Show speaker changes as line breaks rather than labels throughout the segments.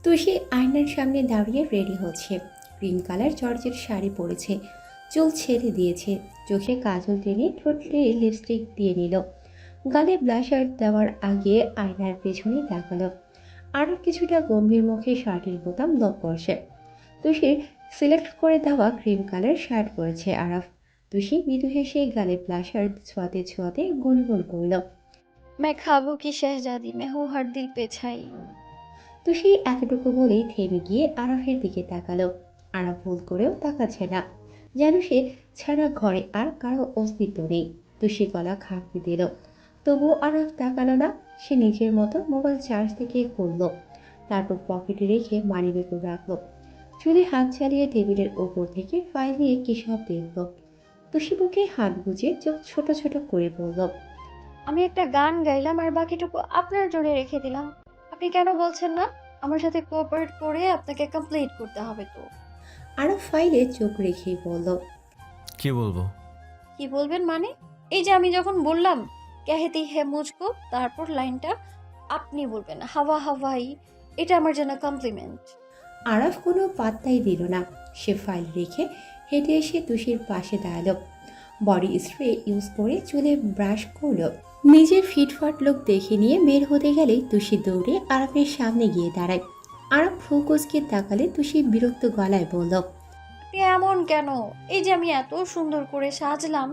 তুষি আয়নার সামনে দাঁড়িয়ে রেডি হচ্ছে। ক্রিম কালার জর্জের শাড়ি পরেছে, চুল ছেড়ে দিয়েছে, চোখে কাজল টেনে ঠোঁটে লিপস্টিক দিয়ে নিল। গালে ব্লাশার দেওয়ার আগে আয়নার পেছনে তাকালো। আরও কিছুটা গম্ভীর মুখে শার্টের বোতাম লক করছে। তুষির সিলেক্ট করে দেওয়া ক্রিম কালার শার্ট পরেছে আরাফ। তুষি মৃদু হেসে গালে ব্লাশার ছোঁয়াতে ছোঁয়াতে গুনগুন করল।
मैं ख्वाबों की शहजादी मैं हूँ हर दिल पे छाई।
তুষি এতটুকু বলেই থেমে গিয়ে আরাফের দিকে তাকালো। আরাফ ভুল করেও তাকাচ্ছে না, যেন সে ছাড়া ঘরে আর কারো অস্তিত্ব নেই। তুষি গলা খাঁকতে দিল, তবুও আরাফ তাকালো না। সে নিজের মতো মোবাইল চার্জ থেকে করলো, তারপর পকেটে রেখে মানিব্যাগে রাখলো। চুলে হাত চালিয়ে টেবিলের ওপর থেকে ফাইল নিয়ে কি সব দেখলো। তুষি বুকে হাত গুজে চোখ ছোট ছোট করে বলল,
আমি একটা গান গাইলাম আর বাকিটুকু আপনার জন্য রেখে দিলাম। আপনি কেন বলছেন না? আমার সাথে কোঅপারেট করে আপনাকে কমপ্লিট করতে হবে তো।
আরাফ ফাইলে চোখ রেখেই বলল,
কি বলবো?
কি বলবেন মানে? এই যে আমি যখন বললাম কেহেতি হে মুঝকো, তারপর লাইনটা আপনি বলবেন হাওয়া হাওয়াই। এটা আমার জন্য কমপ্লিমেন্ট।
আরাফ কোনো পাত্তাই দিল না। সে ফাইল রেখে হেঁটে এসে তুষির পাশে দাঁড়ালো। বডি স্প্রে ইউজ করে চুলে ব্রাশ করলো। নিজের ফিটফাট লোক দেখে নিয়ে বের হতে গেলেই তুষি দৌড়ে আরাফের সামনে গিয়ে দাঁড়ায়। আরাফ ফোকসকে তাকালে তুষি বিরক্ত গলায় বলল,
আপনি এমন কেন? এই যে আমি এত সুন্দর করে সাজলাম,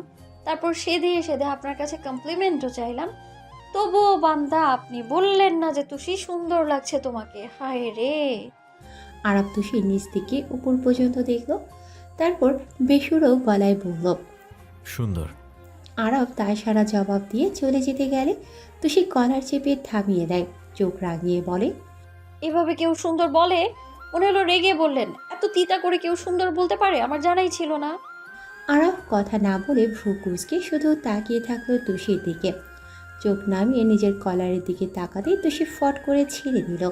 তারপর সেধে সেধে আপনার কাছে কমপ্লিমেন্টও চাইলাম, তবুও বান্দা আপনি বললেন না যে তুষি সুন্দর লাগছে তোমাকে। হায় রে!
আরাফ তুষির নিচ থেকে উপর পর্যন্ত দেখলো, তারপর বেসুরো গলায় বলল,
সুন্দর।
আরব তার সারা জবাব দিয়ে চলে যেতে গেলে তুষি কলার চেপে থামিয়ে দেয়। চোখ রাগিয়ে বলে,
এভাবে কেউ সুন্দর বলে? মনে হলো রেগে বললেন। এত তিতা করে কেউ সুন্দর বলতে পারে? আমার জানাই ছিল না।
আরব কথা না বলে ভ্রু কুঁচকে শুধু তাকিয়ে থাকলো তুষির দিকে। চোখ নামিয়ে নিজের কলারের দিকে তাকাতেই তুষি ফট করে ছেড়ে দিল।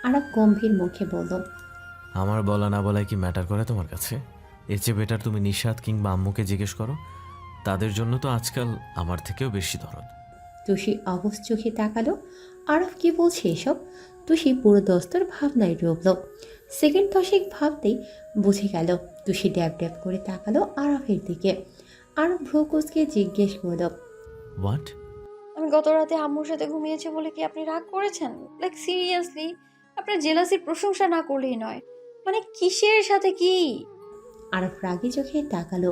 আরব গম্ভীর মুখে বলল,
আমার বলা না বলায় কি ম্যাটার করে তোমার কাছে? এর চেয়ে বেটার তুমি নিশাত কিংবা আম্মুকে জিজ্ঞেস করো। তাদের জন্য তো আজকাল আমার থেকেও বেশি দরদ।
তুষি অবশ চোখে তাকালো। আরব কি বলছে এসব? তুষি পুরো দস্তর ভাবনায় ডুবল। সেকেন্ড দশেক ভাবতেই বুঝে গেল। তুষি ড্যাব ড্যাব করে তাকালো আরবের দিকে। আরব ভ্রু কুঁচকে জিজ্ঞেস করল,
হোয়াট?
আমি গত রাতে আম্মুর সাথে ঘুমিয়েছি বলে কি আপনি রাগ করেছেন? Like seriously? আপনার জেলাসির প্রশংসা না করলেই নয়। মানে কিসের সাথে কি?
আরব রাগী চোখে তাকালো।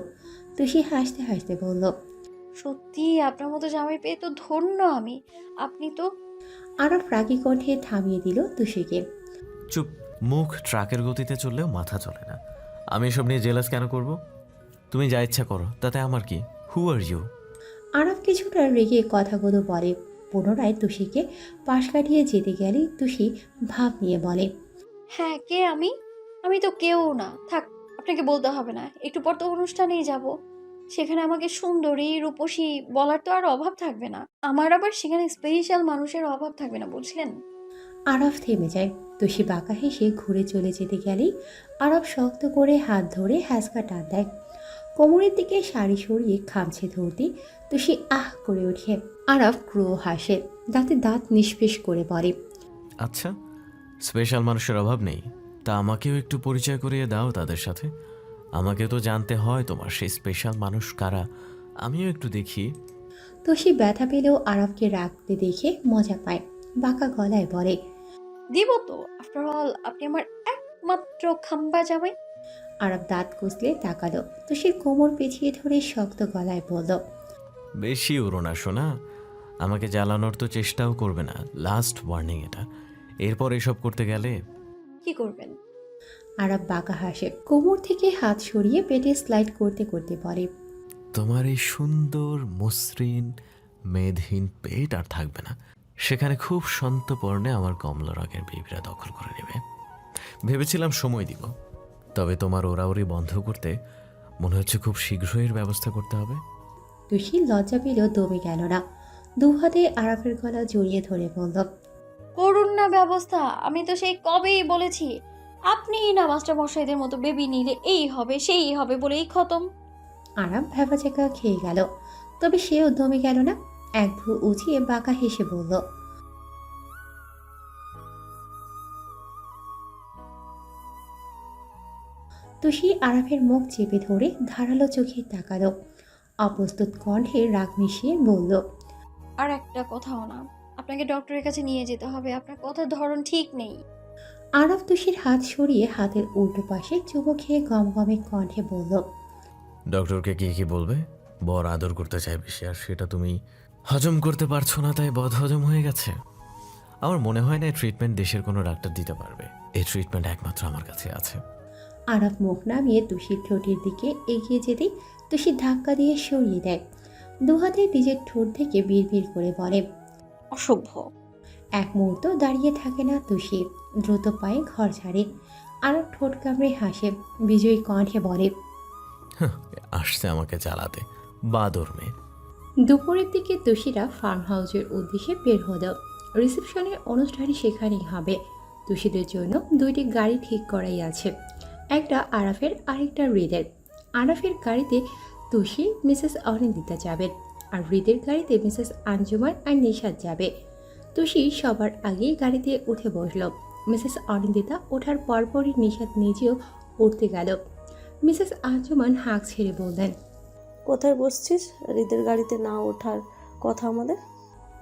তুষি হাসতে হাসতে বলল,
সত্যি আপনার মতো জামাই পেয়ে তো ধন্য আমি। আপনি তো
আরব রাগী কণ্ঠে থামিয়ে দিল তুষিকে।
চুপ। মুখ ট্রাকের গতিতে চললেও মাথা চলে না। আমি এসব নিয়ে জেলাস কেন করব? তুমি যা ইচ্ছা করো, তাতে আমার কি? হু আর ইউ?
আরব কিছুটা রেগে কথাগুলো বলে। পুনরায় তুষিকে পাশ কাটিয়ে যেতে গেলেই তুষি ভাব নিয়ে বলে,
হ্যাঁ, কে আমি? আমি তো কেউ না। থাক, আপনাকে বলতে হবে না। একটু পর তো অনুষ্ঠানেই যাব। সেখানে আমাকে সুন্দরী, রূপসী বলার তো আর অভাব থাকবে না। আমার আবার সেখানে স্পেশাল মানুষের অভাব থাকবে না, বুঝলেন?
আরব থেমে যায়। তুষি বাঁকা হেসে ঘুরে চলে যেতে গেলেই আরব শক্ত করে হাত ধরে হ্যাঁচকা টান দেয়। কোমরের দিকে শাড়ি সরিয়ে খামছে ধরতে তুষি আহ করে ওঠে। আরব ক্রো হাসে, দাঁতে দাঁত নিষ্পেষ করে বলে,
আচ্ছা, স্পেশাল মানুষের অভাব নেই, তা আমাকেও একটু পরিচয় করিয়ে দাও তাদের সাথে। আমাকে তো জানতে হয় তোমার সেই স্পেশাল মানুষ কারা। আমিও একটু দেখি।
তুষি ব্যথা পেলেও আরবকে রাখতে দেখে মজা পায়। বাঁকা গলায় বলে,
দিব তো। আফটার অল আপনি আমার একমাত্র খাম্বা জামাই।
আরব দাঁত কুচলে তাকালো। তুষির কোমর পেঁচিয়ে ধরে শক্ত গলায় বলল,
বেশি উড়ো না শোনা। আমাকে জ্বালানোর তো চেষ্টাও করবে না, লাস্ট ওয়ার্নিং এটা। এরপর এসব করতে গেলে
কি করবেন?
আরব বাঁকা হাসে, কোমর থেকে হাত সরিয়ে পেটে স্লাইড করতে করতে বলে,
তোমার এই সুন্দর মসৃণ মেদহীন পেট আর থাকবে না। সেখানে খুব সন্তপর্ণে আমার কমলা রঙের বেবিরা দখল করে নেবে। ভেবেছিলাম সময় দিব, তবে তোমার ওরাওরি বন্ধ করতে মনে হচ্ছে খুব শীঘ্রই এর ব্যবস্থা করতে হবে।
তুষি লজ্জা পেলেও দমে গেল না। দু হাতে আরবের গলা জড়িয়ে ধরে বলল,
করুন না ব্যবস্থা। আমি তো সেই কবেই বলেছি। আপনিই না মাস্টার মশাইদের মতো বেবি নিলে এই হবে সেই হবে বলেই খতম।
আরাম ভ্যাবাচাকা খেয়ে গেল, তবে সেও দমে গেল না। এক ভ্রু উঁচিয়ে বাঁকা হেসে বলল, তুষি আরাফের মুখ চেপে ধরে ধারালো চোখে তাকালো। অপ্রস্তুত কণ্ঠে রাগ মিশিয়ে বলল,
আর একটা কথাও না। আপনাকে ডক্টরের কাছে নিয়ে যেতে হবে। আপনার কথার ধরন ঠিক নেই।
আরাফ তুষির হাত সরিয়ে হাতের উল্টো পাশে চুমু খেয়ে গমগমে কণ্ঠে বলল,
ডক্টরকে কি বলবে? বর আদর করতে চায় বেশি, আর সেটা তুমি হজম করতে পারছো না, তাই বদহজম হয়ে গেছে। আমার মনে হয় না এই ট্রিটমেন্ট দেশের কোনো ডাক্তার দিতে পারবে। এই ট্রিটমেন্ট একমাত্র আমার কাছে আছে।
আরাফ মুখ নামিয়ে তুষির ঠোঁটের দিকে এগিয়ে যেতেই তুষি ধাক্কা দিয়ে সরিয়ে দেয়। দুহাতে নিজের ঠোঁট থেকে বিড়বিড় করে বলে,
অসভ্য।
এক মুহূর্ত দাঁড়িয়ে থাকে না তুষি, দ্রুত পায়ে ঘর ছাড়ে। আরাফ ঠোঁট কামড়ে হাসে, বিজয়ী কণ্ঠে বলে,
আসছে আমাকে চালাতে, বাদর মেয়ে।
দুপুরের দিকে তুষিরা ফার্ম হাউসের উদ্দেশ্যে বের হলো। রিসেপশনের অনুষ্ঠানই সেখানেই হবে। তুষিদের জন্য দুইটি গাড়ি ঠিক করাই আছে, একটা আরাফের আরেকটা হৃদের। আরাফের গাড়িতে তুষি মিসেস অনিন্দিতা যাবেন, আর হৃদের গাড়িতে মিসেস আঞ্জুমান আর নিশাদ যাবে। তুষি সবার আগেই গাড়িতে উঠে বসল। মিসেস অনিন্দিতা ওঠার পরপরই নিশাদ নিজেও উঠতে গেল। মিসেস আঞ্জুমান হাঁক ছেড়ে বললেন,
কোথায় বসছিস? হৃদের গাড়িতে না ওঠার কথা আমাদের।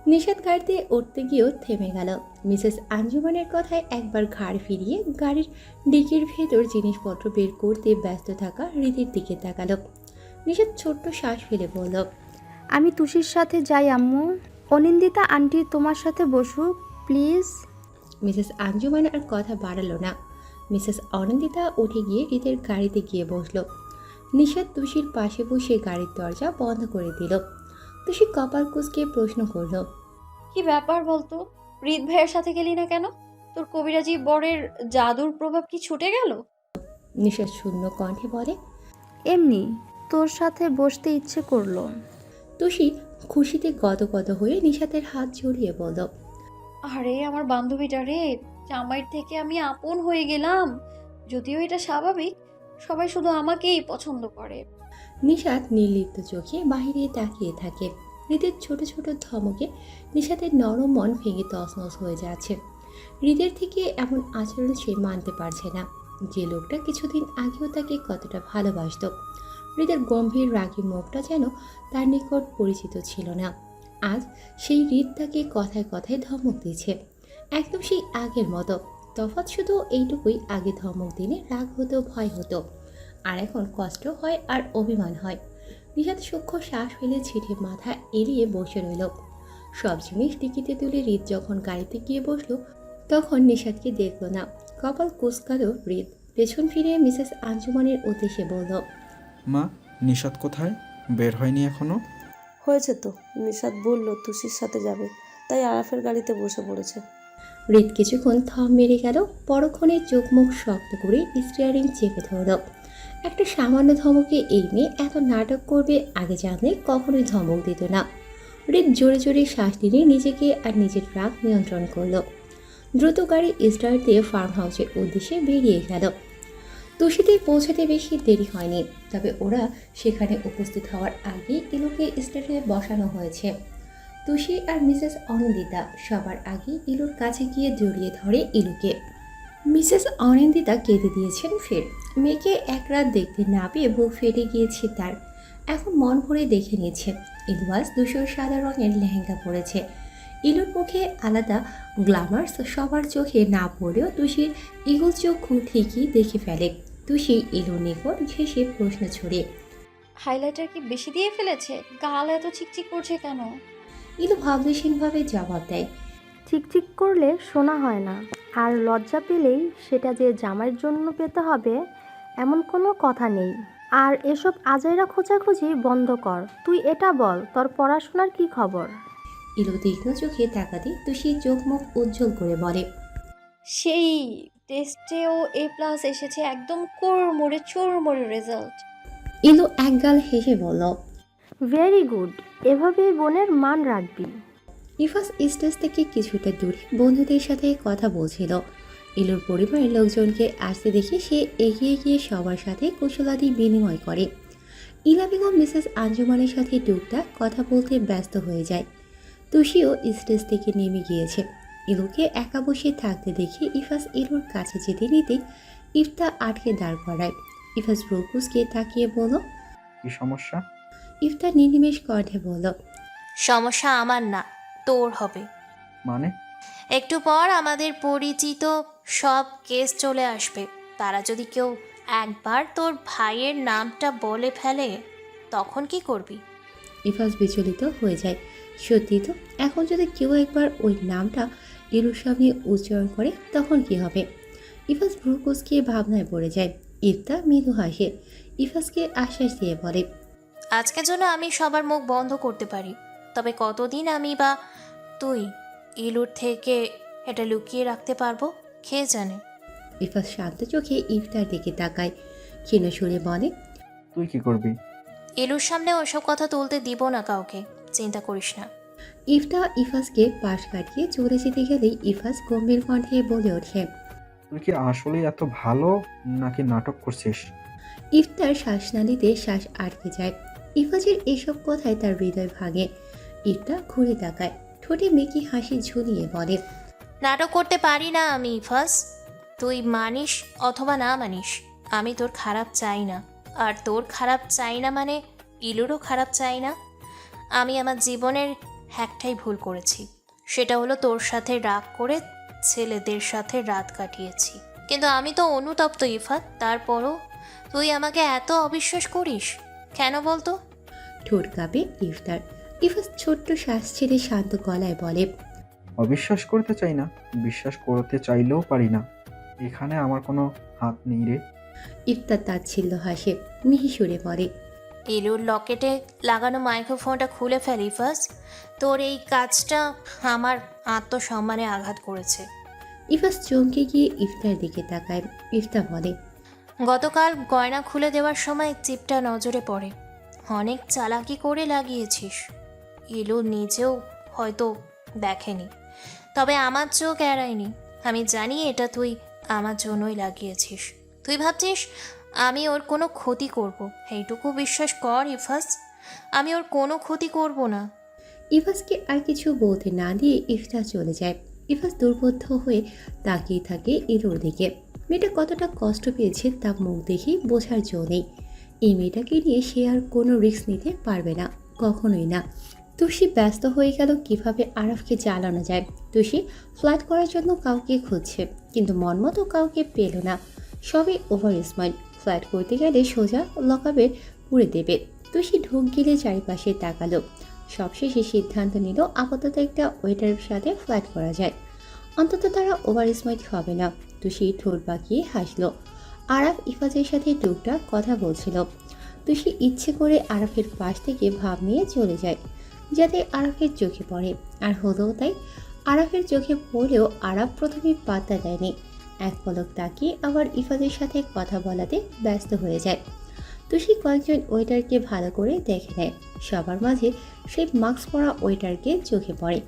নিশাদ গাড়িতে উঠতে গিয়েও থেমে গেল। মিসেস আঞ্জুমানের কথায় একবার ঘাড় ফিরিয়ে গাড়ির ডিকির ভেতর জিনিসপত্র বের করতে ব্যস্ত থাকা হৃদের দিকে তাকালো। নিশাদ ছোট্ট শ্বাস ফেলে বলল,
আমি তুষির সাথে যাই আম্মু। অনিন্দিতা আন্টি তোমার সাথে বসুক প্লিজ।
মিসেস আঞ্জুমান আর কথা বাড়ালো না। মিসেস অনিন্দিতা উঠে গিয়ে হৃদের গাড়িতে গিয়ে বসলো। নিশাদ তুষির পাশে বসে গাড়ির দরজা বন্ধ করে দিল। তুষি কপাল কুঁচকে প্রশ্ন করল,
কি ব্যাপার বলতো? হৃদ ভাইয়ের সাথে গেলি না কেন? তোর কবিরাজি বরের জাদুর প্রভাব কি ছুটে গেল?
নিশাদ শূন্য কণ্ঠে বলে,
এমনি তোর সাথে বসতে ইচ্ছে করলো।
তুষি খুশিতে গদগদ হয়ে নিশাতের হাত জড়িয়ে বলল,
আরে আমার বান্ধবীটা রে, জামাইয়ের থেকে আমি আপন হয়ে গেলাম। যদিও এটা স্বাভাবিক, সবাই শুধু আমাকেই পছন্দ করে।
নিশাত নির্লিপ্ত চোখে বাহিরে তাকিয়ে থাকে। হৃদের ছোট ছোট ধমকে নিশাতের নরম মন ভেঙে তছনছ হয়ে যাচ্ছে। হৃদের থেকে এমন আচরণ সে মানতে পারছে না, যে লোকটা কিছুদিন আগেও তাকে কতটা ভালোবাসত। হৃদের গম্ভীর রাগী মুখটা যেন তার নিকট পরিচিত ছিল না। আজ সেই হৃদ তাকে কথায় কথায় ধমক দিচ্ছে, একদম সেই আগের মতো। তফাৎ শুধু এইটুকুই, আগে ধমক দিলে রাগ হতো, ভয় হতো, আর এখন কষ্ট হয় আর অভিমান হয়। নিশাদ সূক্ষ্ম শ্বাস ফেলে ছিটে মাথা এড়িয়ে বসে রইল। সব জিনিস ডিকিতে তুলে হৃদ যখন গাড়িতে গিয়ে বসলো, তখন নিশাদকে দেখল না। কপাল কুঁচকালো হৃদ। পেছন ফিরে মিসেস আঞ্জুমানের উদ্দেশ্যে বলল,
মা, নিশাদ কোথায়? বের হয়নি এখনো?
হয়েছে তো, নিশাদ বলল তুষির সাথে যাবে, তাই আরাফের গাড়িতে বসে পড়েছে।
হৃদ কিছুক্ষণ থম মেরে গেল, পরক্ষণে চোখ মুখ শক্ত করে স্টিয়ারিং চেপে ধরল। একটা সামান্য ধমকে এই মেয়ে এত নাটক করবে আগে জানলে কখনোই ধমক দিত না। হৃদ জোরে জোরে শ্বাস দিয়ে নিজেকে আর নিজের রাগ নিয়ন্ত্রণ করলো। দ্রুত গাড়ি স্টার্ট দিয়ে ফার্ম হাউসের উদ্দেশ্যে বেরিয়ে গেল। তুষিতে পৌঁছাতে বেশি দেরি হয়নি, তবে ওরা সেখানে উপস্থিত হওয়ার আগেই ইলুকে স্টেশনে বসানো হয়েছে। তুষি আর মিসেস অনিন্দিতা সবার আগে ইলুর কাছে গিয়ে জড়িয়ে ধরে ইলুকে। মিসেস অনিন্দিতা কেঁদে দিয়েছেন ফের। মেয়েকে এক রাত দেখতে না পেয়ে বুক ফেটে গিয়েছে তার। এখন মন ভরে দেখে নিচ্ছে। ইলু আজ ধূসর সাদা রঙের লেহেঙ্গা পরেছে। ইলুর মুখে আলাদা গ্ল্যামার্স সবার চোখে না পড়লেও তুষির ইগল চক্ষু ঠিকই দেখে ফেলে। তুষি ইলুর নিকট ঘেঁষে প্রশ্ন ছড়ে,
হাইলাইটার কি বেশি দিয়ে ফেলেছে? গাল এত চিকচিক করছে কেন?
ইলু ভাবলেশীনভাবে জবাব দেয়,
চিকচিক করলে শোনা হয় না, আর লজ্জা পেলেই সেটা যে জামাইয়ের জন্য পেতে হবে এমন কোনো কথা নেই। আর এসব আজাইরা খোঁজাখুঁজি বন্ধ কর। তুই এটা বল, তোর পড়াশোনার কি খবর?
ইলু তীক্ষ্ণ চোখে তাকাতে তুষি চোখ মুখ উজ্জ্বল করে বলে,
সেই টেস্টেও A+ এসেছে, একদম কোড়মোড়ে চোরমোড়ে রেজাল্ট।
ইলু একগাল হেসে বলল,
ভেরি গুড, এভাবেই বোনের মান রাখবি।
ইফাস স্টেজ থেকে কিছুটা দূরে বন্ধুদের সাথে কথা বলছিল। ইলুর পরিবারের লোকজনকে আসতে দেখে সে এগিয়ে গিয়ে সবার সাথে কুশলাদি বিনিময় করে। ইলা বেগম মিসেস আঞ্জুমানের সাথে টুকটাক কথা বলতে ব্যস্ত হয়ে যায়। তুষিও স্টেজ থেকে নেমে গিয়েছে। ইলুকে একা বসে থাকতে দেখে ইফাস ইলুর কাছে যেতে নিতে ইফতা আটকে দাঁড় করায়। ইফাজ ব্রুকুসকে তাকিয়ে বলল।
কি সমস্যা?
ইফতার নির্নিমেষ কণ্ঠে বলল।
সমস্যা আমার না, তোর হবে।
মানে?
একটু পর আমাদের পরিচিত সব কেস চলে আসবে। তারা যদি কেউ একবার তোর ভাইয়ের নামটা বলে ফেলে, তখন কি করবি?
ইফাজ বিচলিত হয়ে যায়। সত্যি তো, এখন যদি কেউ একবার ওই নামটা ইলুর সামনে উচ্চারণ করে তখন কি হবে? ইফাজ ব্রুকুসকে ভাবনায় পড়ে যায়। ইফতার মৃদু হাসে। ইফাজকে আশ্বাস দিয়ে বলে।
আজকের জন্য আমি সবার মুখ বন্ধ করতে পারি, তবে কতদিন আমি বা তুই ইলুর থেকে এটা লুকিয়ে রাখতে পারবো কে জানে।
ইফাজ শান্ত চোখে ইফতার দিকে তাকায়। ক্ষীণ সুরে বলে।
তুই কি করবি?
ইলুর সামনে ওসব কথা তুলতে দিব না কাউকে, চিন্তা করিস না।
ইফাজকে পাশ কাটিয়ে চলে যেতে গেলেই ইফাজ গম্ভীর কণ্ঠে বলে ওঠে।
তুই কি আসলেই এত ভালো নাকি নাটক করছিস?
ইফতার শ্বাসনালীতে শ্বাস আটকে যায়। ইফাজের এসব কথায় তার হৃদয় ভাঙে। ইফতার ঘুরে তাকায়, ঠোঁটে মেকি হাসি ঝুলিয়ে বলে।
নাটক করতে পারি না আমি ইফাজ। তুই মানিস অথবা না মানিস, আমি তোর খারাপ চাই না। আর তোর খারাপ চাই না মানে ইলুরও খারাপ চাই না। আমি আমার জীবনের একটাই ভুল করেছি, সেটা হলো তোর সাথে রাগ করে ছেলেদের সাথে রাত কাটিয়েছি। কিন্তু আমি তো অনুতপ্ত ইফাত, তারপরও তুই আমাকে এত অবিশ্বাস করিস কেন বলতো?
ঠোঁট কাঁপে ইফতার। ইফাজ ছোট্ট শ্বাস ছেড়ে শান্ত গলায় বলে।
অবিশ্বাস করতে চাই না, বিশ্বাস করতে চাইলেও পারি না। এখানে আমার কোনো হাত নেই রে।
ইফতার তাচ্ছিল্য হাসে, মিহি সুরে বলে।
ইলুর লকেটে লাগানো মাইক্রোফোনটা খুলে ফেল ইফাজ। তোর এই কাজটা আমার আত্মসম্মানে আঘাত করেছে।
ইফাজ চমকে গিয়ে ইফতার দিকে তাকায়। ইফতার বলে।
গতকাল গয়না খুলে দেওয়ার সময় চিপটা নজরে পড়ে। অনেক চালাকি করে লাগিয়েছিস। ইলু নিজেও হয়তো দেখেনি, তবে আমার চোখ এড়ায়নি। আমি জানি এটা তুই আমার জন্যই লাগিয়েছিস। তুই ভাবছিস আমি ওর কোনো ক্ষতি করব, এইটুকু বিশ্বাস কর ইফাজ, আমি ওর কোনো ক্ষতি করব না।
ইফাজকে আর কিছু বলতে না দিয়ে ইফতার চলে যায়। ইফাজ দুর্বোধ্য হয়ে তাকিয়ে থাকে ইলুর দিকে। মেয়েটা কতটা কষ্ট পেয়েছে তা মুখ দেখেই বোঝার জো নেই। এই মেয়েটাকে নিয়ে সে আর কোনো রিস্ক নিতে পারবে না, কখনোই না। তুষি ব্যস্ত হয়ে গেল কিভাবে আরাফকে জ্বালানো যায়। তুষি ফ্লার্ট করার জন্য কাউকে খুঁজছে, কিন্তু মনমতো কাউকে পেল না। সবই ওভার স্মার্ট। ফ্লার্ট করতে গেলে সোজা লকাবে পুড়ে দেবে। তুষি ঢোক গিলে চারিপাশে তাকালো। সবশেষে সিদ্ধান্ত নিল আপাতত একটা ওয়েটারের সাথে ফ্লার্ট করা যায়, অন্তত তারা ওভার স্মার্ট হবে না। তুষি ঠোঁট বাঁকিয়ে হাসলো। আরাফ ইফাজের সাথে টুকটাক কথা বলছিল। তুষি ইচ্ছে করে আরাফের পাশ থেকে ভাব নিয়ে চলে যায়, যাতে আরাফের চোখে পড়ে। আর হলোও তাই। আরাফের চোখে পড়লেও আরাফ প্রথমে পাত্তা দেয়নি। এক পলক তাকিয়ে আবার ইফাজের সাথে কথা বলাতে ব্যস্ত হয়ে যায়। তুষি কয়েকজন ওয়েটারকে ভালো করে দেখে নেয়। সবার মাঝে সেই মাস্ক পরা ওয়েটারকে চোখে পড়ে।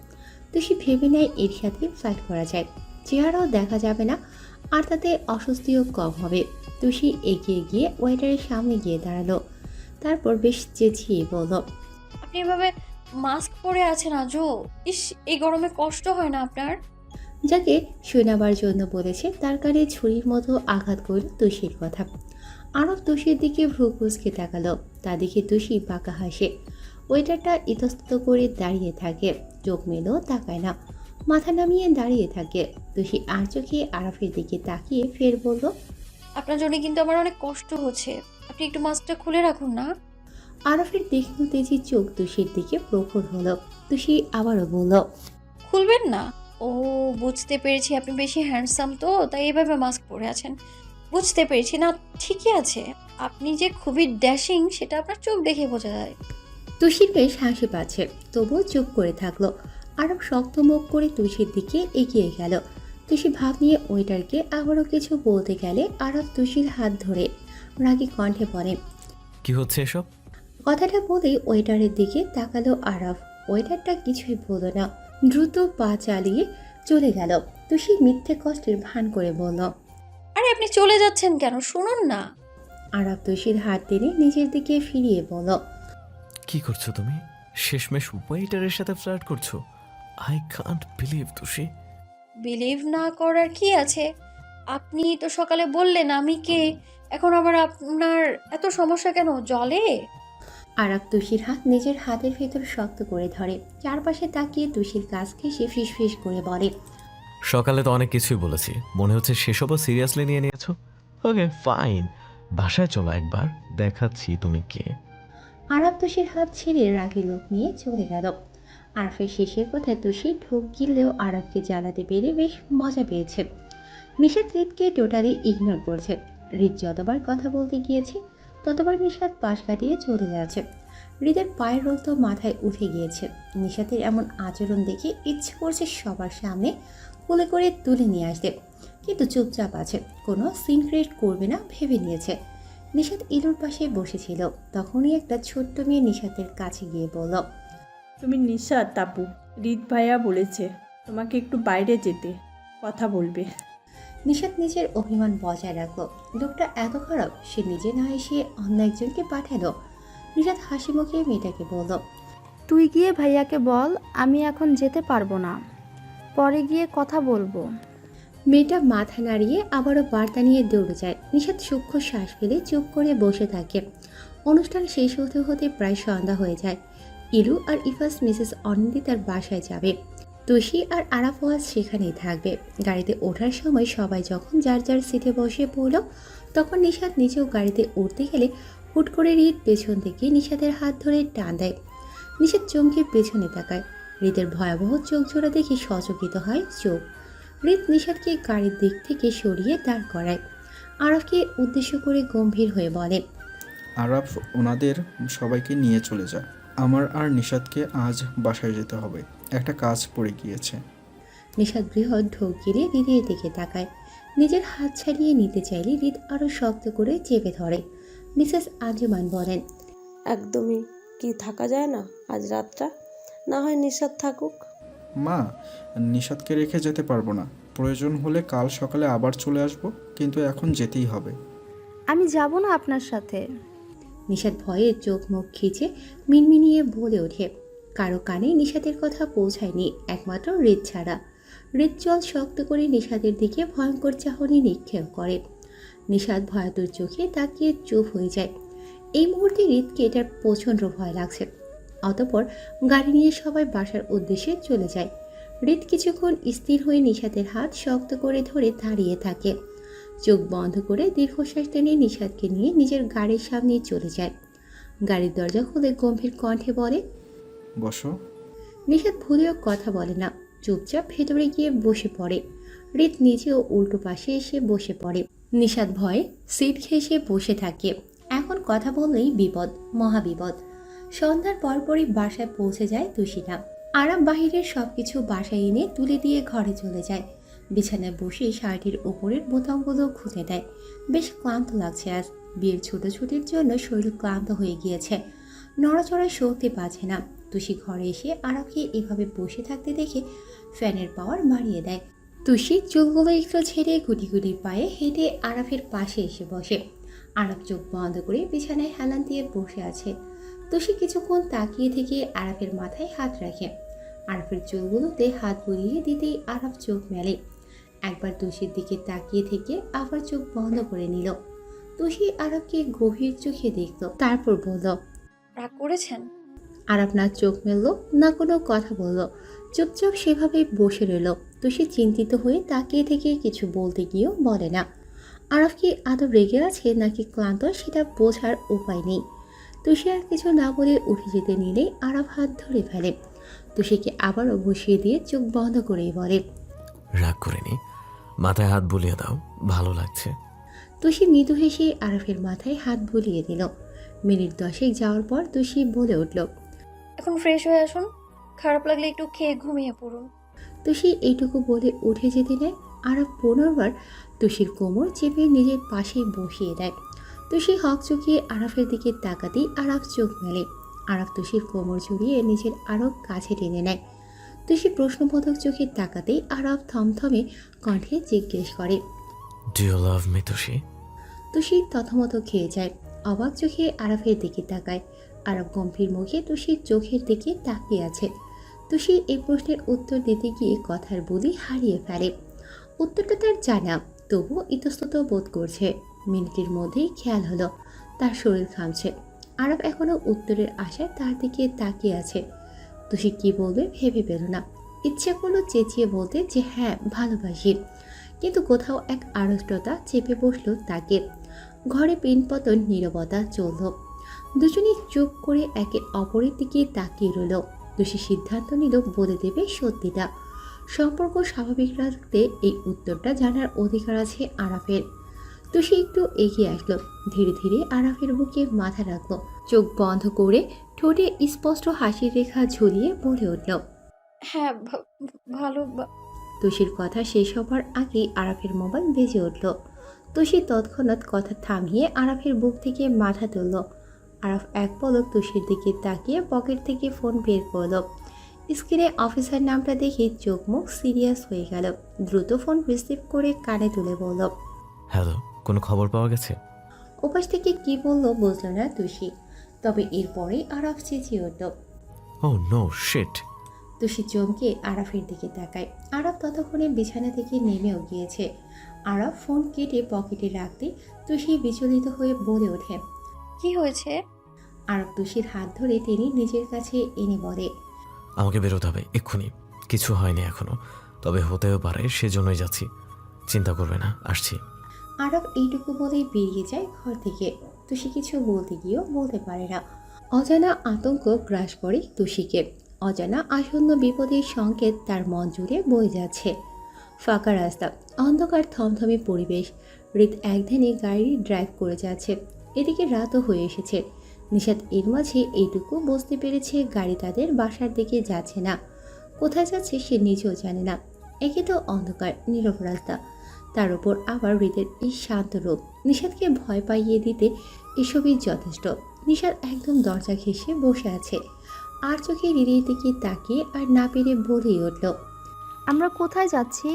তুষি ভেবে নেয় এর সাথে ফ্লার্ট করা যায়, চেহারাও দেখা যাবে না, আর তাতে অস্বস্তিও কম হবে। তুষি এগিয়ে গিয়ে ওয়েটারের সামনে গিয়ে দাঁড়ালো। তারপর বেশ চেঁচিয়ে বলল।
আপনি এভাবে মাস্ক পরে আছেন আজও? ইস, এই গরমে কষ্ট হয় না আপনার?
যাকে শোনাবার জন্য বলেছে তার কানে ছুরির মতো আঘাত করল তুষির কথা। আরব তুষির দিকে ভ্রু কুঁচকে তাকালো। তা দেখে তুষি বাঁকা হাসে। ওয়েটারটা ইতস্তত করে দাঁড়িয়ে থাকে, চোখ মেলেও তাকায় না, মাথা নামিয়ে দাঁড়িয়ে থাকে। তুষি আর চোখে আরাফের দিকে তাকিয়ে ফের বলল।
আপনার জন্য কিন্তু আমার অনেক কষ্ট হচ্ছে, আপনি একটু মাস্কটা খুলে রাখুন না।
আরাফের দেখনো তেজি চোখ তুষির দিকে প্রখর হলো। তুষি আবারও বলল।
খুলবেন না? ও, বুঝতে পেরেছি, আপনি বেশি হ্যান্ডসাম তো তাই এভাবে মাস্ক পরে আছেন। বুঝতে পেরেছি। না, ঠিকই আছে, আপনি যে খুবই ড্যাশিং সেটা আপনার চোখ দেখে বোঝা যায়।
তুষির বেশ হাসি পাচ্ছে, তবুও চুপ করে থাকলো। আরব শক্ত মুখ করে তুষির দিকে এগিয়ে গেল। তুষি ভাব নিয়ে ওয়েটারকে আবারও কিছু বলতে গেলে আরব তুষির হাত ধরে রাগী কণ্ঠে বলে।
কি হচ্ছে এসব?
কথাটা বলেই ওয়েটারের দিকে তাকালো আরব। ওয়েটারটা কিছুই বলল না, দ্রুত পা চালিয়ে চলে গেল। তুষি মিথ্যে কষ্টের ভান করে বলল।
আরে আপনি চলে যাচ্ছেন কেন? শুনুন না।
আরব তুষির হাত টেনে নিজের দিকে ফিরিয়ে বলল।
কি করছো তুমি? শেষমেশ ওয়েটারের সাথে ফ্লার্ট করছো? I can't believe Tushi.
Believe না করার কি আছে? আপনি তো সকালে বললেন আমি কে, এখন আবার আপনার এত সমস্যা কেন? জলে?
আরাফ তুষির হাত নিজের হাতের ভেতর শক্ত করে ধরে, চারপাশে তাকিয়ে তুষির কাছ ঘেঁষে ফিসফিস করে বলে,
সকালে তো অনেক কিছুই বলেছি, মনে হচ্ছে সেসবও সিরিয়াসলি নিয়ে নিয়েছো। ওকে ফাইন, বাসায় চলো একবার, দেখাচ্ছি তুমি কে।
আরাফ তুষির হাত ছেড়ে রাগী লোক নিয়ে চলে গেল। আরাফের শেষের কথায় তুষি ঢোক গিললেও আরাফকে জ্বালাতে পেরে বেশ মজা পেয়েছে। নিশাত রিতকে টোটালি ইগনোর করছে। রিত যতবার কথা বলতে গিয়েছে ততবার নিশাত পাশ কাটিয়ে চলে যাচ্ছে। হৃদের পায়ের রোল তো মাথায় উঠে গিয়েছে। নিশাতের এমন আচরণ দেখে ইচ্ছে করছে সবার সামনে কোলে করে তুলে নিয়ে আসতে, কিন্তু চুপচাপ আছে, কোনো সিন ক্রিয়েট করবে না ভেবে নিয়েছে। নিশাত ইলুর পাশে বসেছিল, তখনই একটা ছোট্ট মেয়ে নিশাতের কাছে গিয়ে বলল,
তুমি নিশাত আপু, রিত ভাইয়া বলেছে তোমাকে একটু বাইরে যেতে, কথা বলবে।
নিশাত নিজের অভিমান বজায় রাখলো। লোকটা এত খারাপ, সে নিজে না এসে অন্য একজনকে পাঠালো। নিশাত হাসি মুখে মেয়েটাকে বলল,
তুই গিয়ে ভাইয়াকে বল আমি এখন যেতে পারবো না, পরে গিয়ে কথা বলবো।
মেয়েটা মাথা নাড়িয়ে আবারও বার্তা নিয়ে দৌড়ে যায়। নিশাত সূক্ষ্ম শ্বাস ফেলে চুপ করে বসে থাকে। অনুষ্ঠান শেষ হতে হতে প্রায় সন্ধ্যা হয়ে যায়। ইলু আর ইফাস মিসেস অনিন্দিতার বাসায় যাবে। তুষি আর আরাফাজ সেখানেই থাকবে। গাড়িতে ওঠার সময় সবাই যখন যার যার সিটে বসে পড়ল, তখন নিশাত নিজেও গাড়িতে উঠতে গেলে হুট করে রিত পেছন থেকে নিশাতের হাত ধরে টান দেয়। নিশাত চমকে পেছনে তাকায়। রিতের ভয়াবহ চোখ জোড়া দেখে সচকিত হয় চোখ। রিত নিশাতকে গাড়ির দিক থেকে সরিয়ে দাঁড় করায়। আরাফকে উদ্দেশ্য করে গম্ভীর হয়ে বলে,
আরাফ ওনাদের সবাইকে নিয়ে চলে যায়। আমার আর নিশাতকে আজ বাসায় যেতে হবে, একটা কাজ পড়ে গিয়েছে।
নিশাত বৃহৎ ঢোক গিলে হৃদের দিকে তাকায়। নিজের হাত ছাড়িয়ে নিতে চাইলে হৃদ আরও শক্ত করে চেপে ধরে। মিসেস আঞ্জুমান বলেন,
একদমই কি থাকা যায় না আজ রাতটা? না হয় নিশাত থাকুক।
মা, নিশাতকে রেখে যেতে পারবো না, প্রয়োজন হলে কাল সকালে আবার চলে আসব, কিন্তু এখন যেতেই হবে।
আমি যাব না আপনার সাথে।
নিশাত ভয়ে চোখ মুখ খিচে মিনমিনিয়ে বলে ওঠে। কারো কানে নিশাতের কথা পৌঁছায়নি, একমাত্র হৃদ ছাড়া। হৃদ জল শক্ত করে নিশাতের দিকে ভয়ঙ্কর চাহনি নিক্ষেপ করে। নিশাত ভয়াতুর চোখে তাকিয়ে চুপ হয়ে যায়। এই মুহূর্তে হৃদকে এটার প্রচণ্ড ভয় লাগছে। অতঃপর গাড়ি নিয়ে সবাই বাসার উদ্দেশ্যে চলে যায়। হৃদ কিছুক্ষণ স্থির হয়ে নিশাতের হাত শক্ত করে ধরে দাঁড়িয়ে থাকে। চোখ বন্ধ করে দীর্ঘশ্বাস টেনে নিশাতকে নিয়ে নিজের গাড়ির সামনে চলে যায়। গাড়ির দরজা খুলে গম্ভীর কণ্ঠে বলে,
বসো।
নিশাত ভুলেও কথা বলে না, চুপচাপ ভেতরে গিয়ে বসে পড়ে। হৃদ নিজেও উল্টো পাশে এসে বসে পড়ে। নিশাত ভয়ে সিট ঘেঁষে বসে থাকে। এখন কথা বললেই বিপদ, মহাবিপদ। সন্ধ্যার পরপরই বাসায় পৌঁছে যায় তুষিনা। আরাম বাহিরের সবকিছু বাসায় এনে তুলে দিয়ে ঘরে চলে যায়। বিছানায় বসে শার্টের উপরের বোতামগুলো খুঁজে দেয়। বেশ ক্লান্ত লাগছে আজ। বিয়ের ছুটোছুটির জন্য শরীর ক্লান্ত হয়ে গিয়েছে, নড়াচড়া শক্তি পাচ্ছে না। তুষি ঘরে এসে আরাফকে এভাবে বসে থাকতে দেখে ফ্যানের পাওয়ার বাড়িয়ে দেয়। তুষি চুলগুলো একটু ছেড়ে গুটি গুটি পায়ে হেঁটে আরাফের পাশে এসে বসে। আরাফ চোখ বন্ধ করে বিছানায় হেলান দিয়ে বসে আছে। তুষি কিছুক্ষণ তাকিয়ে থেকে আরাফের মাথায় হাত রাখে। আরাফের চুলগুলোতে হাত বুলিয়ে দিতেই আরাফ চোখ মেলে। একবার তুষির দিকে তাকিয়ে থেকে আবার চোখ বন্ধ করে নিল। তুষি আরাফকে গভীর চোখে দেখল, তারপর বলল,
রাগ করেছেন?
আরাফ না চোখ মেলল না কোনো কথা বলল, চুপচাপ সেভাবেই বসে রইল। তুষি চিন্তিত হয়ে তাকিয়ে থেকে কিছু বলতে গিয়েও বলে না। আরাফ কি আদৌ রেগে আছে নাকি ক্লান্ত সেটা বোঝার উপায় নেই। তুষি আর কিছু না বলে উঠে যেতে নিলেই আরাফ হাত ধরে ফেলে। তুষিকে আবারও বসিয়ে দিয়ে চোখ বন্ধ করেই বলে,
রাগ করিনি, মাথায় হাত বুলিয়ে দাও, ভালো লাগছে।
তুষি মৃদু হেসে আরাফের মাথায় হাত বুলিয়ে দিল। মিনিট 10 যাওয়ার পর তুষি বলে উঠল,
এখন ফ্রেশ হয়ে আসুন, খারাপ লাগলে একটু খেয়ে ঘুমিয়ে পড়ুন।
তুষি এইটুকু বলে উঠে যেতে নেয়। আরাফ পুনর্বার তুষির কোমর চেপে নিজের পাশেই বসিয়ে দেয়। তুষি হক চুকিয়ে আরাফের দিকে তাকাতেই আরাফ চোখ মেলে। আরাফ তুষির কোমর জড়িয়ে নিজের আরও কাছে টেনে নেয়। তুষি প্রশ্নবোধক চোখে তাকাতেই আরাফ থমথমে কণ্ঠে জিজ্ঞেস করে,
do you love me Tushi?
Tushi তথমত খেয়ে যায়। অবাক চোখে আরাফের দিকে তাকায়। আরাফ গম্ভীর মুখে তুষির চোখের দিকে তাকিয়ে আছে। তুষি এই প্রশ্নের উত্তর দিতে গিয়ে কথার বুলি হারিয়ে ফেলে। উত্তরটা তার জানা। তবুও ইতস্তত বোধ করছে। মিনিটের মধ্যেই খেয়াল হলো তার শরীর ঘামছে। আরব এখনো উত্তরের আশায় তার দিকে তাকিয়ে আছে। তুষি কি বলবে ভেবে পেল না। ইচ্ছে করলো চেঁচিয়ে বলতে যে হ্যাঁ ভালোবাসি, কিন্তু কোথাও এক আড়ষ্টতা চেপে বসলো তাকে। ঘরে পিনপতন নীরবতা চলল। দুজনেই চুপ করে একে অপরের দিকে তাকিয়ে রইল। তুষি সিদ্ধান্ত নিল বলে দেবে সত্যিটা। সম্পর্ক স্বাভাবিক রাখতে এই উত্তরটা জানার অধিকার আছে আরাফের। তুষি একটু এগিয়ে আসলো, ধীরে ধীরে আরাফের বুকে মাথা রাখলো, চোখ বন্ধ করে ঠোঁটে স্পষ্ট হাসির রেখা ঝুলিয়ে বলে উঠল।
হ্যাঁ ভালো
তুষির কথা শেষ হবার আগেই আরাফের মোবাইল বেজে উঠল। তুষি তৎক্ষণাৎ কথা থামিয়ে আরাফের বুক থেকে মাথা তুলল। আরাফ এক পলক তুষির দিকে তাকিয়ে পকেট থেকে ফোন বের করল। স্ক্রিনে অফিসার নামটা দেখে চোখ মুখ সিরিয়াস হয়ে গেল। দ্রুত ফোন রিসিভ করে কানে তুলে বলল।
হ্যালো, কোনো খবর পাওয়া গেছে?
ওপাশ থেকে কি বলল বুঝল না তুষি, তবে এরপরেই আরাফ চেঁচিয়ে উঠল।
ও নো শিট!
তুষি চমকে আরাফের দিকে তাকায়। আরাফ ততক্ষণে বিছানা থেকে নেমেও গিয়েছে। আরাফ ফোন কেটে পকেটে রাখতে তুষি বিচলিত হয়ে বলে ওঠে।
কি হয়েছে?
আরাফ তুষির হাত ধরে টেনে নিজের কাছে এনে বলে।
আমাকে বেরোতে হবে এক্ষুনি। কিছু হয়নি এখনো, তবে হতেও পারে, সেজন্যই যাচ্ছি। চিন্তা করবে না, আসছি।
আরাফ এইটুকু বলেই বেরিয়ে যায় ঘর থেকে। তুষি কিছু বলতে গিয়েও বলতে পারে না। অজানা আতঙ্ক গ্রাস করে তুষিকে। অজানা আসন্ন বিপদের সংকেত তার মন জুড়ে বয়ে যাচ্ছে। ফাঁকা রাস্তা, অন্ধকার থমথমে পরিবেশ। হৃদ একদিনে গাড়ি ড্রাইভ করে যাচ্ছে। এদিকে রাতও হয়ে এসেছে। নিশাত এর মাঝে এইটুকু বুঝতে পেরেছে গাড়ি তাদের বাসার দিকে যাচ্ছে না। কোথায় যাচ্ছে সে নিজেও জানে না। একে তো অন্ধকার নীরব রাস্তা, তার উপর আবার হৃদের এই শান্ত রূপ নিশাতকে ভয় পাইয়ে দিতে এসবই যথেষ্ট। নিশাত একদম দরজা ঘেঁষে বসে আছে, আর চোখে হৃদের দিকে তাকিয়ে আর না পেরে বলেই উঠল।
আমরা কোথায় যাচ্ছি?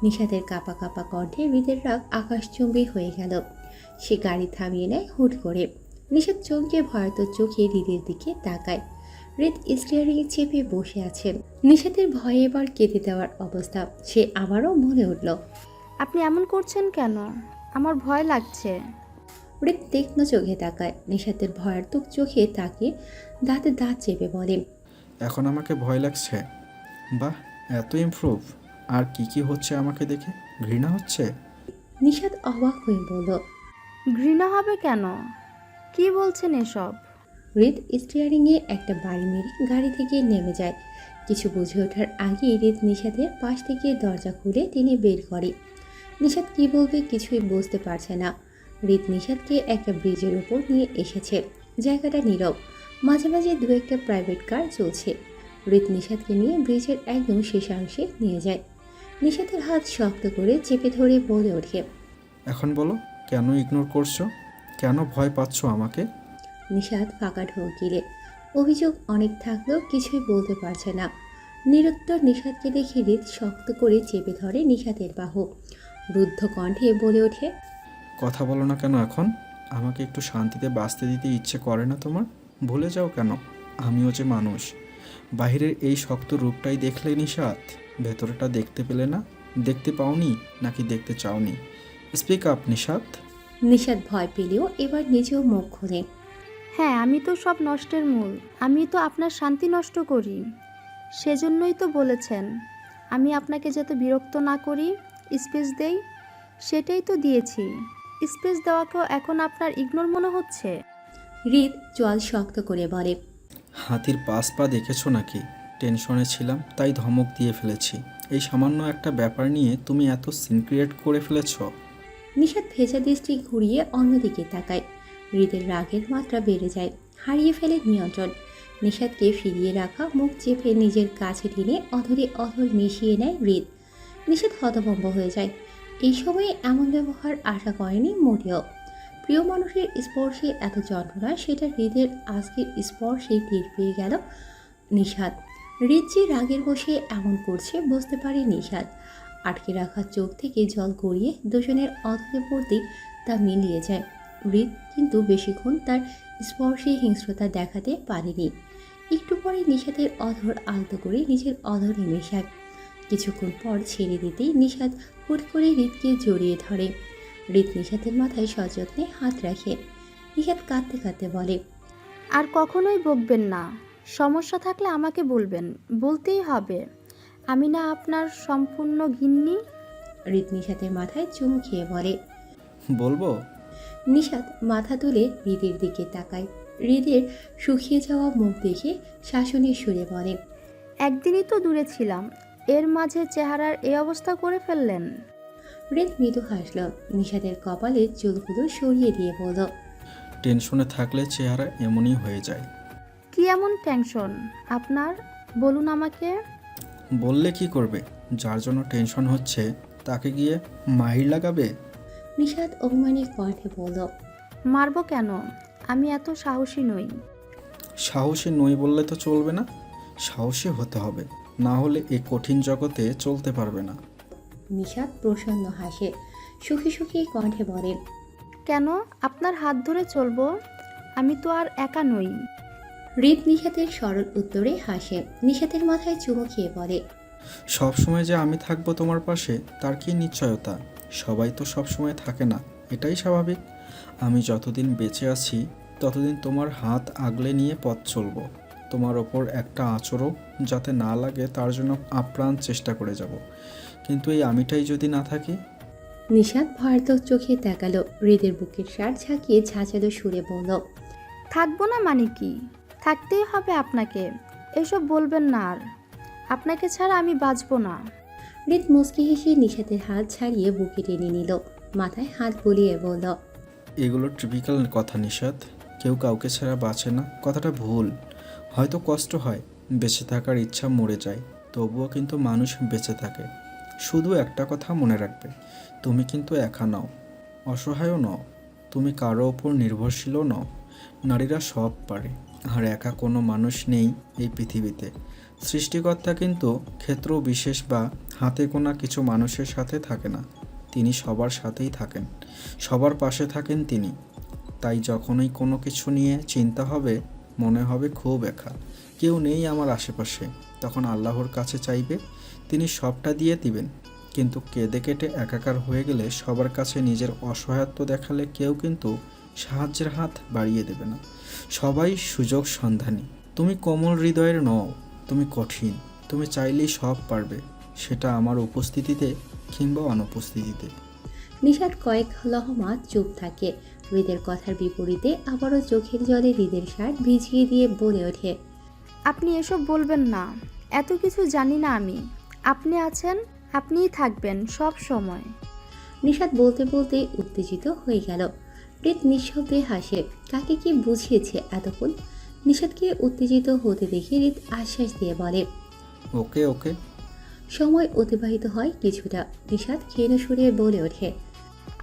নিশাতের কাঁপা কাঁপা কণ্ঠে হৃদের রাগ আকাশচুম্বী হয়ে গেল। সে গাড়ি থামিয়ে নেয় হুট করে। নিশাত চমকে ভয়ার্ত চোখে হৃদের দিকে তাকায়। হৃদ স্টিয়ারিং চেপে বসে আছে। নিশাতের ভয়ে এবার কেঁদে দেওয়ার অবস্থা। সে আবারও বলে উঠল।
আপনি এমন করছেন কেন? আমার ভয় লাগছে।
হৃদ তীক্ষ্ণ চোখে তাকায়। নিশাতের ভয়ার্তক চোখে তাকিয়ে দাঁতে দাঁত চেপে বলে।
এখন আমাকে ভয় লাগছে? বাহ, এত ইমপ্রুভ! আর কি কি হচ্ছে আমাকে দেখে? ঘৃণা হচ্ছে?
নিশাত অবাক হয়ে বলল।
ঘৃণা হবে কেন? কি বলছেন এসব?
হৃদ স্টিয়ারিংয়ে একটা বাড়ি মেরে গাড়ি থেকে নেমে যায়। কিছু বুঝে ওঠার আগেই হৃদ নিশাতের পাশ থেকে দরজা খুলে টেনে বের করে। নিশাত কি বলবে কিছুই বুঝতে পারছে না। হৃদ নিশাতকে একটা ব্রিজের উপর নিয়ে এসেছে। জায়গাটা নীরব, মাঝে মাঝে দু একটা প্রাইভেট কার চলছে। হৃদ নিশাতকে নিয়ে ব্রিজের একদম শেষাংশে নিয়ে যায়। নিশাতের হাত শক্ত করে চেপে ধরে বলে ওঠে।
এখন বলো, কেন ইগনোর করছো? কেন ভয় পাচ্ছ আমাকে?
নিশাত ফাঁকা ঢোক গিলে। অভিযোগ অনেক থাকলেও কিছুই বলতে পারছে না। নিরুত্তর নিশাতকে দেখে হৃদ শক্ত করে চেপে ধরে নিশাতের বাহু। রুদ্ধ কণ্ঠে বলে ওঠে।
কথা বলো না কেন এখন? আমাকে একটু শান্তিতে বাঁচতে দিতে ইচ্ছে করে না তোমার? ভুলে যাও কেন আমিও যে মানুষ। বাহিরের এই শক্ত রূপটাই দেখলে নিশাত, ভেতরটা দেখতে পেলে না? দেখতে পাওনি নাকি দেখতে চাওনি? Speak up Nishat.
নিশাত ভয় পেলেও এবার নিজেও মুখ খোলে।
হ্যাঁ, আমি তো সব নষ্টের মূল। আমি তো আপনার শান্তি নষ্ট করি। সেজন্যই তো বলেছেন আমি আপনাকে যাতে বিরক্ত না করি, স্পেস দেই। সেটাই তো দিয়েছি। স্পেস দেওয়াকেও এখন আপনার ইগনোর মনে হচ্ছে?
হৃদ জল শক্ত করে বলে।
হাতির পাশ পা দেখেছো নাকি? টেনশনে ছিলাম তাই ধমক দিয়ে ফেলেছি। এই সামান্য একটা ব্যাপার নিয়ে তুমি এত সিন ক্রিয়েট করে ফেলেছো।
নিশাত ভেজা দৃষ্টি ঘুরিয়ে অন্যদিকে তাকায়। হৃদের রাগের মাত্রা বেড়ে যায়, হারিয়ে ফেলে নিয়ন্ত্রণ। নিশাতকে ফিরিয়ে রাখা মুখ চেপে নিজের কাছে টেনে অধরে অধর মিশিয়ে নেয় হৃদ। নিশাত হতভম্ব হয়ে যায়। এই সময়ে এমন ব্যবহার আশা করেনি মোটেও। প্রিয় মানুষের স্পর্শে এত যন্ত্রণা, সেটা হৃদের আজকের স্পর্শে টের পেয়ে গেল নিশাত। হৃদ যে রাগের বসে এমন করছে বুঝতে পারে নিশাত। আটকে রাখা চোখ থেকে জল গড়িয়ে দুজনের অধরে পড়তেই তা মিলিয়ে যায়। হৃদ কিন্তু বেশিক্ষণ তার স্পর্শে হিংস্রতা দেখাতে পারেনি। একটু পরে নিশাতের অধর আলতো করে নিজের অধরে মেশায়। কিছুক্ষণ পর ছেড়ে দিতেই নিশাত হুট করে হৃদকে জড়িয়ে ধরে। হৃদ নিশাতের মাথায় সযত্নে হাত রাখে। নিশাত কাঁদতে কাঁদতে বলে,
আর কখনোই বকবেন না। সমস্যা থাকলে আমাকে বলবেন, বলতেই হবে। আমি না আপনার সম্পূর্ণ ঘিন্নি।
হৃদ নিশাতের মাথায় চুমু খেয়ে বলে।
বলবো?
নিশাত মাথা তুলে হৃদের দিকে তাকায়। হৃদের শুকিয়ে যাওয়া মুখ দেখে শাসনের সুরে বলে,
একদিনই তো দূরে ছিলাম, এর মাঝে চেহারার এই অবস্থা করে ফেললেন।
হৃদ মৃদু হাসল। নিশাতের কপালে চুলগুলো সরিয়ে দিয়ে বলল,
টেনশনে থাকলে চেহারা এমনই হয়ে যায়।
কি এমন টেনশন আপনার, বলুন আমাকে।
বললে কি করবে? যার জন্য টেনশন হচ্ছে তাকে গিয়ে মাহির লাগাবে?
নিশাত অভিমানী কণ্ঠে বলল,
মারবো কেন? আমি এত সাহসী নই।
সাহসী নই বললে তো চলবে না, সাহসী হতে হবে, না হলে এই কঠিন জগতে চলতে পারবে না।
নিশাত প্রসন্ন হাসে, সুখী সুখী কণ্ঠে বলে,
কেন আপনার হাত ধরে চলবো? আমি তো আর একা নই।
হৃদ নিশাতের সরল উত্তরে হাসে। নিশাতের মাথায় চুমু খেয়ে বলে,
সব সময় যে আমি থাকবো তোমার পাশে তার কি নিশ্চয়তা? সবাই তো সব সময় থাকে না, এটাই স্বাভাবিক। আমি যতদিন বেঁচে আছি ততদিন তোমার হাত আগলে নিয়ে পথ চলবো। তোমার ওপর একটা আঁচড়ও যাতে না লাগে তার জন্য আপ্রাণ চেষ্টা করে যাব। কিন্তু এই আমিটাই যদি না থাকি?
নিশাত ভয়ার্থক চোখে তাকালো। হৃদের বুকের শার্ট ঝাঁকিয়ে ঝাঁঝালো সুরে বলল,
থাকবো না মানে কি? থাকতেই হবে আপনাকে। এসব বলবেন না আর। আপনাকে ছাড়া আমি বাঁচবো না।
হৃদ মুচকি হেসে নিশাতের হাত ছাড়িয়ে বুকে টেনে নিল। মাথায় হাত বুলিয়ে বলল,
এগুলো টিপিক্যাল কথা নিশাত, কেউ কাউকে ছাড়া বাঁচে না, কথাটা ভুল। হয়তো কষ্ট হয়, বেঁচে থাকার ইচ্ছা মরে যায়, তবুও কিন্তু মানুষ বেঁচে থাকে। শুধু একটা কথা মনে রাখবে, তুমি কিন্তু একা নও, অসহায়ও নও, তুমি কারো ওপর নির্ভরশীলও নও। নারীরা সব পারে, আর একা কোনো মানুষ নেই এই পৃথিবীতে। সৃষ্টিকর্তা কিন্তু ক্ষেত্র বিশেষ বা হাতে গোনা কিছু মানুষের সাথে থাকে না, তিনি সবার সাথেই থাকেন, সবার পাশে থাকেন তিনি। তাই যখনই কোনো কিছু নিয়ে চিন্তা হবে, মনে হবে খুব একা, কেউ নেই আমার আশেপাশে, তখন আল্লাহর কাছে চাইবে, তিনি সবটা দিয়ে দিবেন। কিন্তু কেঁদে কেটে একাকার হয়ে গেলে, সবার কাছে নিজের অসহায়ত্ব দেখালে কেউ কিন্তু সাহায্যের হাত বাড়িয়ে দেবে না। সবাই সুযোগ সন্ধানী। তুমি কোমল হৃদয়ের নও, তুমি কঠিন, তুমি চাইলেই সব পারবে, সেটা আমার উপস্থিতিতে কিংবা অনুপস্থিতিতে।
নিশাত কয়েক লহমা চুপ থাকে। হৃদের কথার বিপরীতে আবারও চোখের জলে হৃদের শার্ট ভিজিয়ে দিয়ে বলে ওঠে,
আপনি এসব বলবেন না, এত কিছু জানি না আমি। আপনি আছেন, আপনিই থাকবেন সব সময়।
নিশাত বলতে বলতে উত্তেজিত হয়ে গেল। হৃদ নিঃশব্দে হাসে। কাকে কি বুঝিয়েছে এতক্ষণ? নিশাতকে উত্তেজিত হতে দেখে হৃদ আশ্বাস দিয়ে বলে,
ওকে ওকে।
সময় অতিবাহিত হয় কিছুটা। নিশাত ক্ষীণ সুরে বলে ওঠে,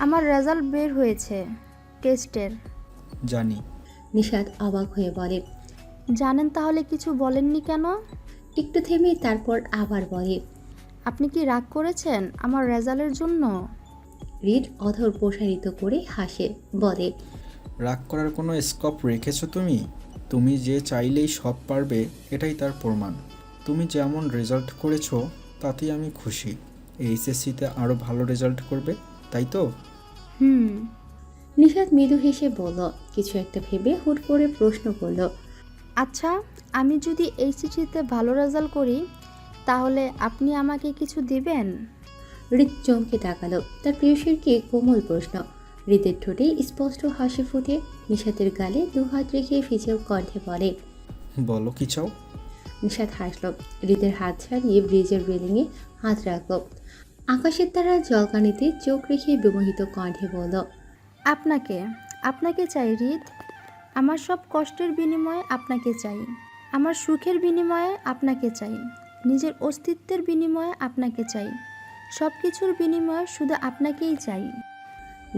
আমার রেজাল্ট বের হয়েছে টেস্টের।
জানি।
নিশাত অবাক হয়ে বলে,
জানেন তাহলে কিছু বলেননি কেন?
একটু থেমে তারপর আবার বলে,
আপনি কি রাগ করেছেন আমার রেজাল্টের জন্য?
হৃদ অধর প্রসারিত করে হাসে, বলে,
রাগ করার কোনো স্কোপ রেখেছো তুমি? তুমি যে চাইলেই সব পারবে, এটাই তার প্রমাণ। তুমি যেমন রেজাল্ট করেছো তাতেই আমি খুশি। এইচএসসিতে আরও ভালো রেজাল্ট করবে, তাই তো?
হুম।
নিশাত মৃদু হেসে বলল। কিছু একটা ভেবে হুট করে প্রশ্ন করল,
আচ্ছা, আমি যদি এইচএসসিতে ভালো রেজাল্ট করি তাহলে আপনি আমাকে কিছু দিবেন?
হৃদ চমকে তাকালো। তার প্রিয়সীরকে কোমল প্রশ্ন। হৃদের ঠোঁটে স্পষ্ট হাসি ফুটে। নিশাতের গালে দুহাত রেখে ফিচেও কণ্ঠে বলে,
বলো কি চাও?
নিশাত হাসল। হৃদের হাত ছাড়িয়ে ব্রিজের রেলিংয়ে হাত রাখল। আকাশের তারা জলকানিতে চোখ রেখে বিমোহিত কণ্ঠে বলল,
আপনাকে, আপনাকে চাই হৃদ। আমার সব কষ্টের বিনিময়ে আপনাকে চাই, আমার সুখের বিনিময়ে আপনাকে চাই, নিজের অস্তিত্বের বিনিময়ে আপনাকে চাই, সব কিছুর বিনিময়ে শুধু আপনাকেই চাই।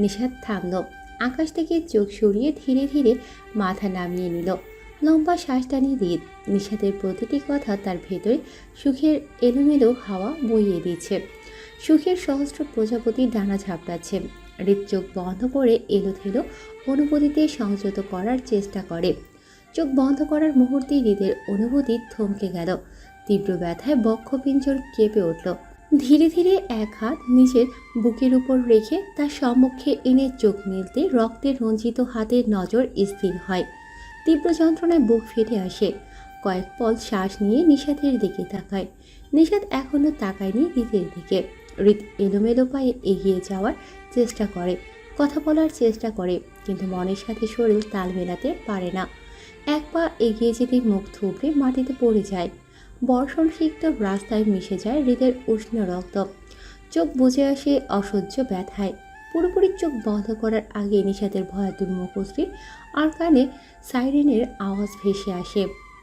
নিশাত থামল। আকাশ থেকে চোখ সরিয়ে ধীরে ধীরে মাথা নামিয়ে নিল। লম্বা শ্বাস টানিয়ে হৃদ। নিশাতের প্রতিটি কথা তার ভেতরে সুখের এলোমেলো হাওয়া বইয়ে দিচ্ছে। সুখের সহস্র প্রজাপতি ডানা ঝাপটাচ্ছে। হৃদ চোখ বন্ধ করে এলোথেলো অনুভূতিতে সংযত করার চেষ্টা করে। চোখ বন্ধ করার মুহূর্তে হৃদের অনুভূতি থমকে গেল। তীব্র ব্যথায় বক্ষপিঞ্জর কেঁপে উঠল। ধীরে ধীরে এক হাত নিজের বুকের উপর রেখে তার সম্মুখে এনে চোখ মেলতে রক্তে রঞ্জিত হাতের নজর স্থির হয়। তীব্র যন্ত্রণায় বুক ফেটে আসে। কয়েক পল শ্বাস নিয়ে নিশাতের দিকে তাকায়। নিশাত এখনো তাকায়নি হৃদের দিকে। হৃদ এলোমেলো পায়ে এগিয়ে যাওয়ার চেষ্টা করে, কথা বলার চেষ্টা করে, কিন্তু মনের সাথে শরীর তাল মেলাতে পারে না। এক পা এগিয়ে যেতেই মুখ থুবড়ে মাটিতে পড়ে যায়। বর্ষণ সিক্ত রাস্তায় মিশে যায় হৃদের উষ্ণ রক্ত। চোখ বুজে আসে অসহ্য ব্যথায়। পুরোপুরি চোখ বন্ধ করার আগে নিশাতের ভয়াতুর মুখশ্রী আর কানে সাইরেনের আওয়াজ ভেসে আসে।